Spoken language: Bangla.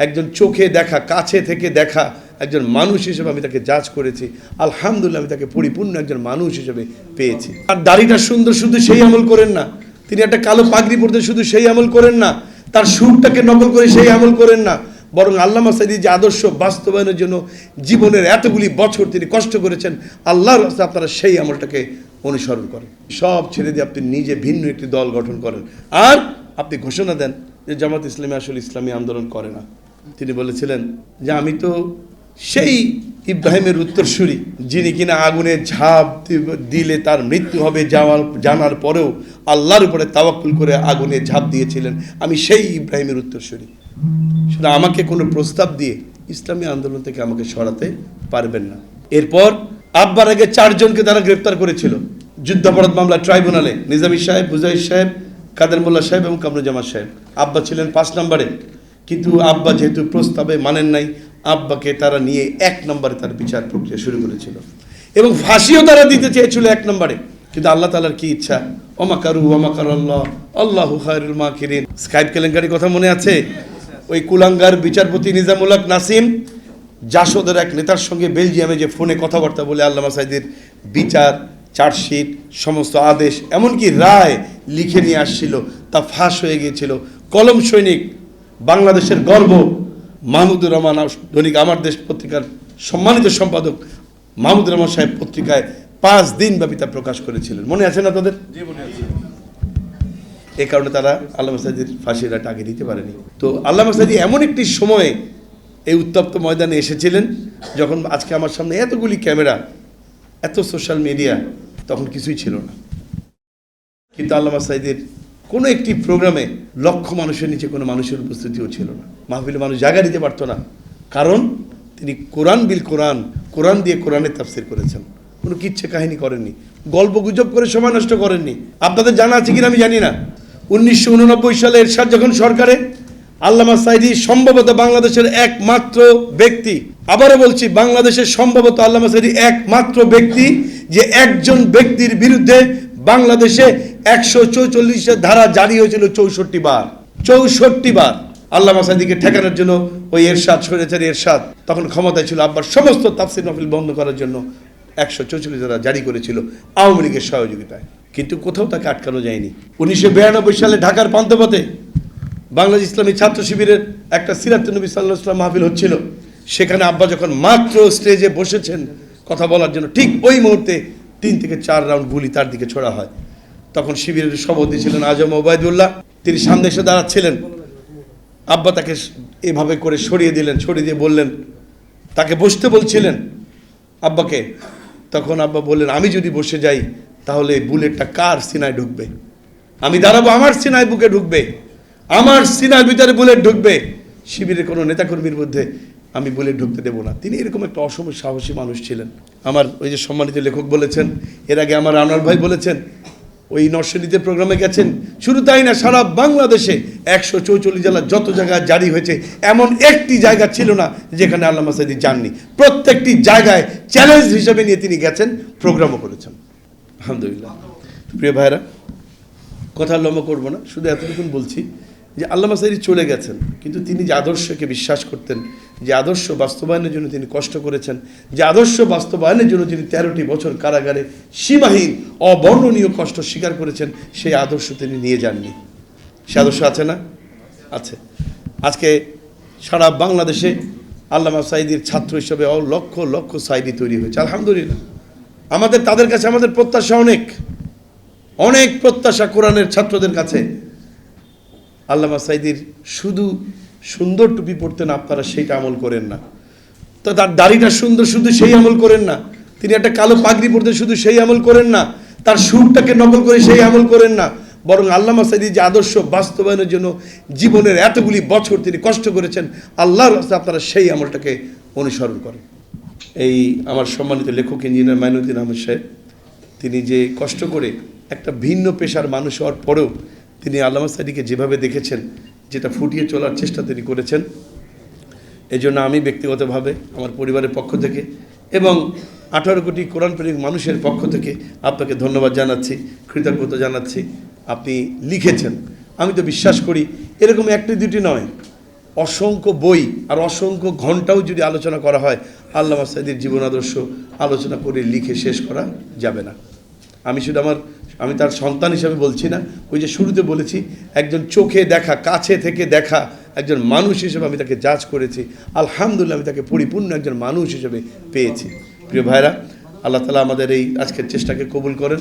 একজন চোখে দেখা, কাছে থেকে দেখা একজন মানুষ হিসেবে আমি তাকে জাজ করেছি। আলহামদুলিল্লাহ আমি তাকে পরিপূর্ণ একজন মানুষ হিসেবে পেয়েছি। আর দাড়িটা সুন্দর শুধু সেই আমল করেন না, তিনি একটা কালো পাগড়ি পরতে শুধু সেই আমল করেন না, তার সুরটাকে নকল করে সেই আমল করেন না, বরং আল্লামা সাঈদী যে আদর্শ বাস্তবায়নের জন্য জীবনের এতগুলি বছর তিনি কষ্ট করেছেন, আল্লাহর রাস্তায় আপনারা সেই আমলটাকে অনুসরণ করেন। সব ছেড়ে দিয়ে আপনি নিজে ভিন্ন একটি দল গঠন করেন আর আপনি ঘোষণা দেন যে জামাত ইসলামী আসলে ইসলামী আন্দোলন করে না। তিনি বলেছিলেন যে আমি তো সেই ইব্রাহিমের উত্তরসূরি যিনি কিনা আগুনে ঝাঁপ দিলে তার মৃত্যু হবে জানার পরেও আল্লাহর উপরে তাওয়াক্কুল করে আগুনে ঝাঁপ দিয়েছিলেন। আমি সেই ইব্রাহিমের উত্তরসূরি। সেটা আমাকে কোনো প্রস্তাব দিয়ে ইসলামী আন্দোলন থেকে আমাকে সরাতে পারবেন না। এরপর আব্বার আগে 4 জনকে তারা গ্রেপ্তার করেছিল যুদ্ধাপরাধ মামলা ট্রাইব্যুনালে। নিজামী সাহেব, মুজাহিদ সাহেব, কাদের মোল্লা সাহেব এবং কামরুজ্জামান সাহেব। আব্বা ছিলেন 5 নম্বরে, কিন্তু আব্বা যেহেতু প্রস্তাবে মানেন নাই, আব্বাকে তারা নিয়ে 1 নম্বরে তার বিচার প্রক্রিয়া শুরু করেছিল এবং ফাঁসিও তারা দিতে চেয়েছিল 1 নম্বরে। কিন্তু আল্লাহ তাআলার কি ইচ্ছা, ওমাকারু ওমাকারাল্লাহ আল্লাহু খায়রুল মাকিরিন। স্কাইপ কেলেঙ্কারির কথা মনে আছে? ওই কুলাঙ্গার বিচারপতি নিজামুল হক নাসিম জাসদের এক নেতার সঙ্গে বেলজিয়ামে যে ফোনে কথাবার্তা বলে আল্লামা সাঈদীর বিচার, চার্জশিট, সমস্ত আদেশ, এমনকি রায় লিখে নিয়ে আসছিল, তা ফাঁস হয়ে গিয়েছিল। কলম সৈনিক, বাংলাদেশের গর্ব মাহমুদুর রহমান, দৈনিক আমার দেশ পত্রিকার সম্মানিত সম্পাদক মাহমুদুর রহমান সাহেব পত্রিকায় 5 দিন ব্যাপী তা প্রকাশ করেছিলেন। মনে আছে না তাদের? এই কারণে তারা আল্লামা সাঈদীর ফাঁসির রায়টা আগে দিতে পারেনি। তো আল্লামা সাঈদী এমন একটি সময়ে এই উত্তপ্ত ময়দানে এসেছিলেন যখন আজকে আমার সামনে এতগুলি ক্যামেরা, এত সোশ্যাল মিডিয়া, তখন কিছুই ছিল না। কিন্তু আল্লামা সাঈদীর কোনো একটি প্রোগ্রামে লক্ষ মানুষের নিচে কোনো মানুষের উপস্থিতিও ছিল না। মাহফিলে মানুষ জায়গা দিতে পারতো না, কারণ তিনি কোরআন বিল কোরআন, কোরআন দিয়ে কোরআনের তাফসীর করেছেন। কোনো কিচ্ছা কাহিনী করেননি, গল্প গুজব করে সময় নষ্ট করেননি। আপনাদের জানা আছে কিনা আমি জানি না, 1989 সালে এরশাদ যখন সরকারে, আল্লামা সাঈদী সম্ভবত বাংলাদেশের একমাত্র ব্যক্তি, আবারও বলছি, বাংলাদেশের সম্ভবত আল্লামা সাঈদী একমাত্র ব্যক্তি যে একজন ব্যক্তির বিরুদ্ধে বাংলাদেশে 144 ধারা জারি হয়েছিল 64 বার। 64 বার আল্লামা সাঈদীকে ঠেকানোর জন্য ওই এরশাদ, স্বৈরাচারী এরশাদ তখন ক্ষমতায় ছিল, আব্বার সমস্ত তাফসীর মাহফিল বন্ধ করার জন্য 144 ধারা জারি করেছিল আওয়ামী লীগের সহযোগিতায়। কিন্তু কোথাও তাকে আটকানো যায়নি। 1992 সালে ঢাকার পান্থপথে বাংলাদেশ ইসলামী ছাত্র শিবিরের একটা সিরাতুন নবী সাল্লাল্লাহু আলাইহি ওয়াসাল্লাম মাহফিল হচ্ছিল। সেখানে আব্বা যখন মাত্র স্টেজে বসেছেন কথা বলার জন্য, ঠিক ওই মুহূর্তে 3 থেকে 4 রাউন্ড গুলি তার দিকে ছোড়া হয়। তখন শিবিরের সভাপতি ছিলেন আজম ওবায়দুল্লাহ, তিনি সামনে এসে দাঁড়াচ্ছিলেন। আব্বা তাকে এভাবে করে সরিয়ে দিলেন, সরিয়ে দিয়ে বললেন, তাকে বসতে বলছিলেন আব্বাকে। তখন আব্বা বললেন, আমি যদি বসে যাই তাহলে বুলেটটা কার সিনায় ঢুকবে? আমি দাঁড়াবো, আমার সিনায় বুকে ঢুকবে, আমার সিনার ভিতরে বুলেট ঢুকবে, শিবিরের কোনো নেতাকর্মীর মধ্যে আমি বুলেট ঢুকতে দেবো না। তিনি এরকম একটা অসম সাহসী মানুষ ছিলেন। আমার ওই যে সম্মানিত লেখক বলেছেন, এর আগে আমার আনোয়ার ভাই বলেছেন, ওই নরসিংদীতে প্রোগ্রামে গেছেন। শুধু তাই না, সারা বাংলাদেশে 144 জেলা যত জায়গায় জারি হয়েছে, এমন একটি জায়গা ছিল না যেখানে আল্লামা সাঈদী যাননি। প্রত্যেকটি জায়গায় চ্যালেঞ্জ হিসেবে নিয়ে তিনি গেছেন, প্রোগ্রামও করেছেন। আলহামদুলিল্লাহ। প্রিয় ভাইরা, কথা লম্বা করবো না, শুধু এতটুকুন বলছি যে আল্লামা সাঈদী চলে গেছেন, কিন্তু তিনি যে আদর্শকে বিশ্বাস করতেন, যে আদর্শ বাস্তবায়নের জন্য তিনি কষ্ট করেছেন, যে আদর্শ বাস্তবায়নের জন্য তিনি 13টি বছর কারাগারে সীমাহীন অবর্ণনীয় কষ্ট স্বীকার করেছেন, সেই আদর্শ তিনি নিয়ে যাননি। সে আদর্শ আছে না? আছে। আজকে সারা বাংলাদেশে আল্লামা সাঈদীর ছাত্র হিসেবে লক্ষ লক্ষ সাঈদী তৈরি হয়েছে। আলহামদুলিল্লাহ। তাদের কাছে আমাদের প্রত্যাশা অনেক, অনেক প্রত্যাশা কোরআনের ছাত্রদের কাছে। আল্লামা সাঈদীর শুধু সুন্দর টুপি পরতেন, আপনারা সেইটা আমল করেন না। তো তার দাড়িটা সুন্দর, শুধু সেই আমল করেন না। তিনি একটা কালো পাগড়ি পরতেন, শুধু সেই আমল করেন না। তার সুরটাকে নকল করে সেই আমল করেন না, বরং আল্লামা সাঈদী যে আদর্শ বাস্তবায়নের জন্য জীবনের এতগুলি বছর তিনি কষ্ট করেছেন, আল্লাহর রাস্তায় আপনারা সেই আমলটাকে অনুসরণ করেন। এই আমার সম্মানিত লেখক ইঞ্জিনিয়ার মাইনুদ্দিন আহমেদ সাহেব, তিনি যে কষ্ট করে একটা ভিন্ন পেশার মানুষ হওয়ার পরেও তিনি আল্লামা সাঈদীকে যেভাবে দেখেছেন, যেটা ফুটিয়ে চলার চেষ্টা তিনি করেছেন, এই জন্য আমি ব্যক্তিগতভাবে আমার পরিবারের পক্ষ থেকে এবং 18 কোটি কোরআন প্রেমিক মানুষের পক্ষ থেকে আপনাকে ধন্যবাদ জানাচ্ছি, কৃতজ্ঞতা জানাচ্ছি। আপনি লিখেছেন, আমি তো বিশ্বাস করি এরকম 1-2টি নয়, অসংখ্য বই আর অসংখ্য ঘন্টাও যদি আলোচনা করা হয় আল্লামা সাঈদীর জীবন আদর্শ আলোচনা করে লিখে শেষ করা যাবে না। আমি তার সন্তান হিসাবে বলছি না, ওই যে শুরুতে বলেছি একজন চোখে দেখা, কাছে থেকে দেখা একজন মানুষ হিসেবে আমি তাকে জাজ করেছি। আলহামদুলিল্লাহ আমি তাকে পরিপূর্ণ একজন মানুষ হিসেবে পেয়েছি। প্রিয় ভাইরা, আল্লাহ তাআলা আমাদের এই আজকের চেষ্টাকে কবুল করেন।